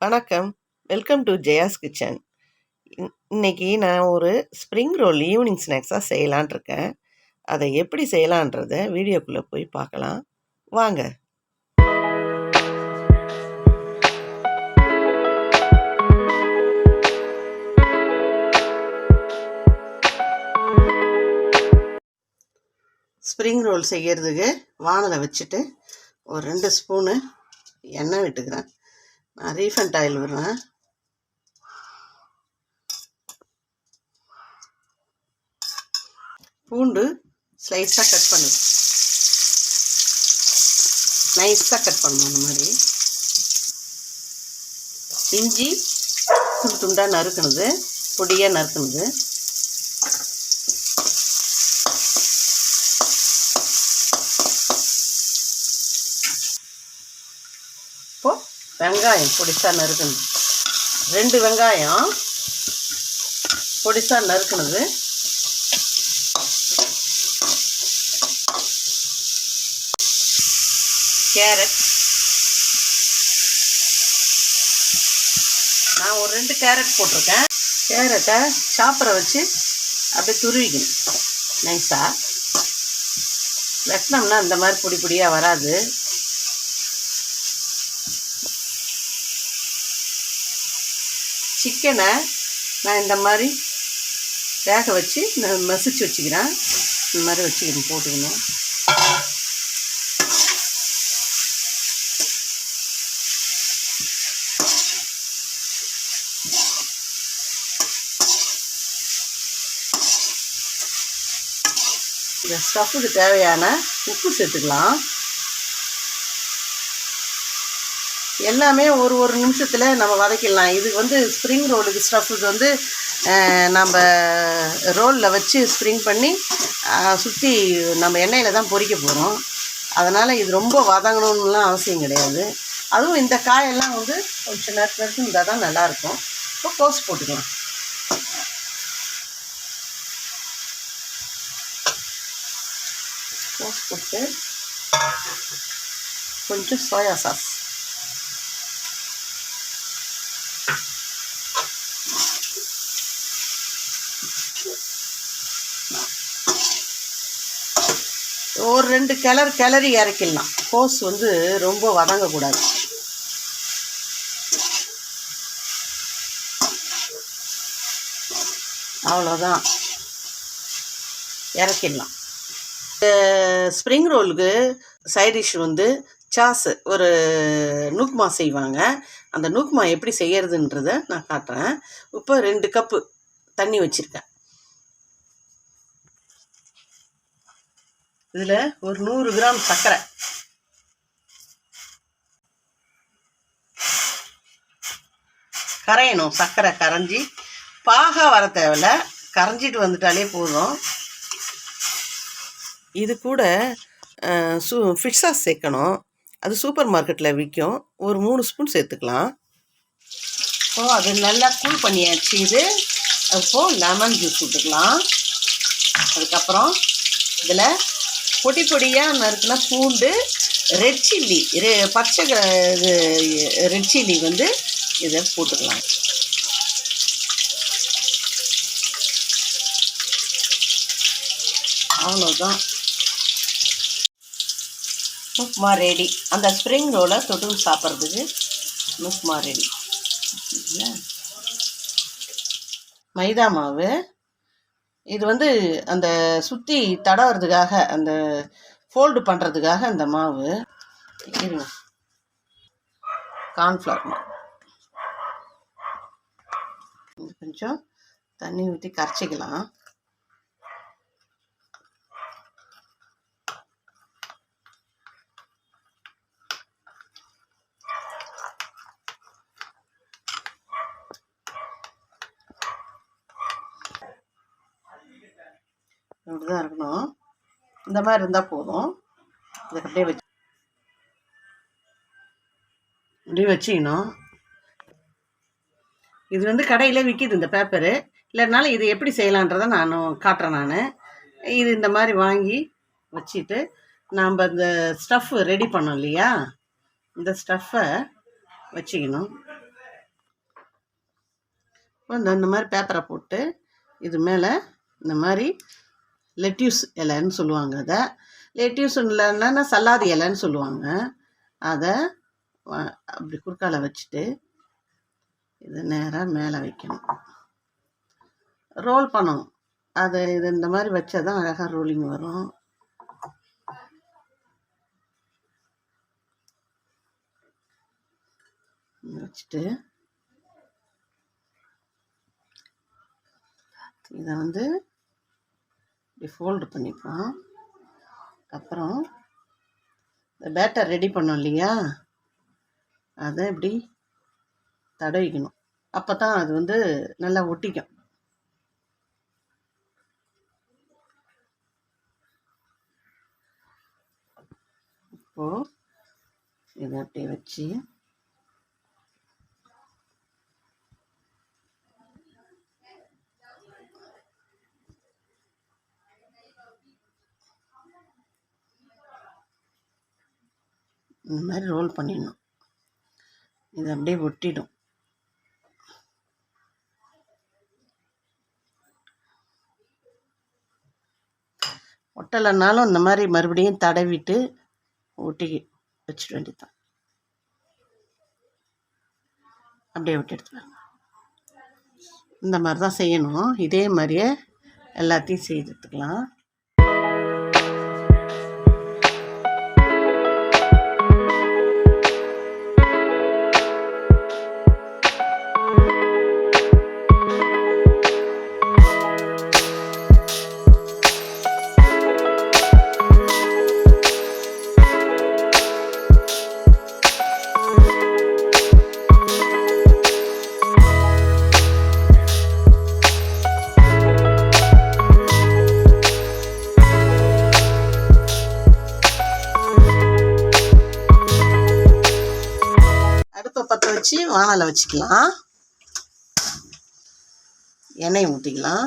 வணக்கம். Welcome to Jaya's kitchen. இன்னைக்கு நான் ஒரு ஸ்ப்ரிங் ரோல் ஈவினிங் ஸ்நாக்ஸாக செய்யலான் இருக்கேன். அதை எப்படி செய்யலான்றத வீடியோக்குள்ளே போய் பார்க்கலாம் வாங்க. ஸ்ப்ரிங் ரோல் செய்கிறதுக்கு வானலை வச்சுட்டு ஒரு 2 ஸ்பூனு எண்ணெய் விட்டுக்கிறேன். நான் ரீஃபண்ட் ஆயில் விடுறேன். பூண்டு ஸ்லைஸாக கட் பண்ணு, நைஸாக கட் பண்ணணும். அந்த மாதிரி இஞ்சி துண்டு துண்டாக நறுக்கணுது, பொடியாக நறுக்கணுது. இப்போது வெங்காயம் பொடிசாக நறுக்கணும். 2 வெங்காயம் பொடிசாக நறுக்கணுது. கேரட், நான் ஒரு 2 கேரட் போட்டிருக்கேன். கேரட்டை சாப்பரை வச்சு அப்படியே துருவிக்கணும் நைஸாக. வெட்டினோம்னா இந்த மாதிரி பொடி பொடியாக வராது. சிக்கனை நான் இந்த மாதிரி வேக வச்சு நான் மசிச்சு வச்சுக்கிறேன். இந்த மாதிரி வச்சுக்கணும், போட்டுக்கணும். இந்த ஸ்டஃப்புக்கு தேவையான உப்பு சேர்த்துக்கலாம். எல்லாமே ஒரு நிமிஷத்தில் நம்ம வதக்கிடலாம். இது ஸ்ப்ரிங் ரோலுக்கு ஸ்டஃப்புக்கு நம்ம ரோலில் வச்சு ஸ்ப்ரிங் பண்ணி சுற்றி நம்ம எண்ணெயில் தான் பொரிக்க போகிறோம். அதனால் இது ரொம்ப வதங்கணும்னுலாம் அவசியம் கிடையாது. அதுவும் இந்த காயெல்லாம் கொஞ்சம் நேரத்துக்கு இருந்தால் தான் நல்லாயிருக்கும். இப்போ கோஸ் போட்டுக்கலாம். கோஸ் போட்டு கொஞ்சம் சோயா சாஸ், ஒரு 2 கிளறி இறக்கிடலாம். கோஸ் ரொம்ப வதங்கக்கூடாது. அவ்வளோதான், இறக்கிடலாம். ஸ்ப்ரிங் ரோலுக்கு சைட் டிஷ் சாஸ், ஒரு நூக்மா செய்வாங்க. அந்த நூக்மா எப்படி செய்யறதுன்றத நான் காட்டுறேன். இப்போ 2 கப்பு தண்ணி வச்சுருக்கேன். இதில் ஒரு 100 கிராம் சர்க்கரை, கரையணும். சர்க்கரை கரைஞ்சி பாக வர தேவையில்ல, கரைஞ்சிட்டு வந்துட்டாலே போதும். இது கூட ஃபிஷ் சாஸ் சேர்க்கணும். அது சூப்பர் மார்க்கெட்டில் விற்கும். ஒரு 3 ஸ்பூன் சேர்த்துக்கலாம். இப்போது அது நல்லா கூல் பண்ணியாச்சு. இப்போது லெமன் ஜூஸ் விட்டுக்கலாம். அதுக்கப்புறம் இதில் பொடி பொடியாக நறுக்குனா பூண்டு, ரெட் சில்லி, பச்சை ரெட் சில்லி இதை போட்டுக்கலாம். அவ்வளோதான், நுக்மா ரெடி. அந்த ஸ்ப்ரிங் ரோலை தொட்டு சாப்பிட்றதுக்கு நுக்மா ரெடி. மைதா மாவு இது அந்த சுற்றி தடவுறதுக்காக, அந்த ஃபோல்டு பண்ணுறதுக்காக அந்த மாவு. இருங்க, கார்ன்ஃப்ளவர் மாவு கொஞ்சம் தண்ணி ஊற்றி கரைச்சிக்கலாம். இப்படி தான் இருக்கணும். இந்த மாதிரி இருந்தால் போதும். இதை அப்படியே இப்படி வச்சுக்கணும். இது கடையில் விற்கிது இந்த பேப்பரு. இல்லைனாலும் இது எப்படி செய்யலான்றதை நான் காட்டுறேன். நான் இது இந்த மாதிரி வாங்கி வச்சுட்டு நாம் இந்த ஸ்டஃப் ரெடி பண்ணோம் இல்லையா, இந்த ஸ்டஃப்பை வச்சுக்கணும். இந்த மாதிரி பேப்பரை போட்டு இது மேலே இந்த மாதிரி லெட்யூஸ் இலைன்னு சொல்லுவாங்க. அதை லெட்யூஸ் இல்லைன்னா சல்லாதி இலைன்னு சொல்லுவாங்க. அதை அப்படி குறுக்கால வச்சுட்டு இது நேராக மேலே வைக்கணும். ரோல் பண்ணணும். அதை இது இந்த மாதிரி வச்சா தான் அழகாக ரோலிங் வரும். வச்சுட்டு இதை இப்படி ஃபோல்டு பண்ணிப்போம். அப்புறம் இந்த பேட்டர் ரெடி பண்ணோம் இல்லையா, அதை இப்படி தடவிக்கணும். அப்போ தான் அது நல்லா ஒட்டிக்கும். இப்போது இதை அப்படியே வச்சு இந்த மாதிரி ரோல் பண்ணிடணும். இது அப்படியே ஒட்டிடும். ஒட்டலைனாலும் இந்த மாதிரி மறுபடியும் தடவிட்டு ஒட்டி வச்சுட வேண்டியதான். அப்படியே விட்டு எடுத்துவாங்க. இந்த மாதிரி தான் செய்யணும். இதே மாதிரியே எல்லாத்தையும் செய்து எடுத்துக்கலாம். பற்ற வச்சு வானலை வச்சுக்கலாம். எண்ணெய் ஊற்றிக்கலாம்.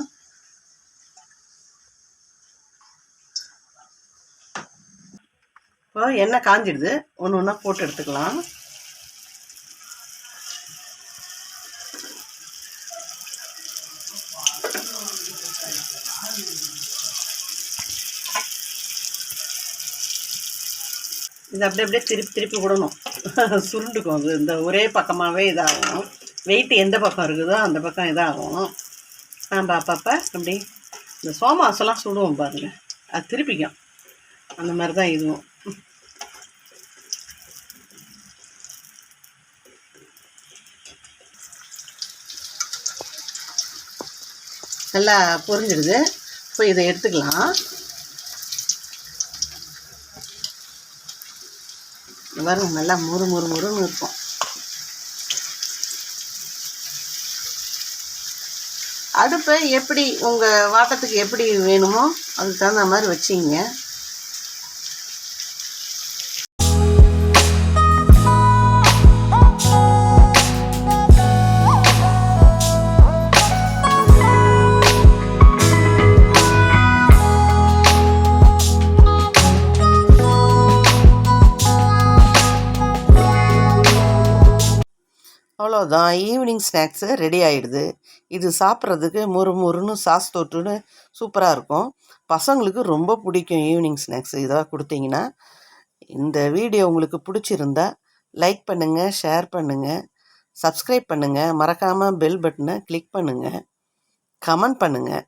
இப்போ எண்ணெய் காஞ்சிடுது. ஒன்று ஒன்றா போட்டு எடுத்துக்கலாம். இது அப்படியே திருப்பி விடணும். சுருண்டுக்கும். அது இந்த ஒரே பக்கமாகவே இதாகும். வெயிட் எந்த பக்கம் இருக்குதோ அந்த பக்கம் இதாகும். நம்ம அப்பப்போ அப்படி இந்த சோமாசெல்லாம் சுடுவோம் பாருங்கள், அது திருப்பிக்கும். அந்த மாதிரி தான் இதுவும். நல்லா பொரிஞ்சிடுது. இப்போ இதை எடுத்துக்கலாம். வரும் நல்லா முறுன்னு இருக்கும். அடுப்பை எப்படி உங்கள் வாட்டத்துக்கு எப்படி வேணுமோ அதுக்கு தகுந்த மாதிரி வச்சிங்க. அவ்வளோதான், ஈவினிங் ஸ்நாக்ஸு ரெடி ஆகிடுது. இது சாப்பிட்றதுக்கு முறுன்னு சாஸ் தொட்டுன்னு சூப்பராக இருக்கும். பசங்களுக்கு ரொம்ப பிடிக்கும் ஈவினிங் ஸ்நாக்ஸு இதாக கொடுத்தீங்கன்னா. இந்த வீடியோ உங்களுக்கு பிடிச்சிருந்தா லைக் பண்ணுங்கள், ஷேர் பண்ணுங்கள், சப்ஸ்கிரைப் பண்ணுங்கள், மறக்காமல் பெல் பட்டனை கிளிக் பண்ணுங்கள், கமெண்ட் பண்ணுங்கள்.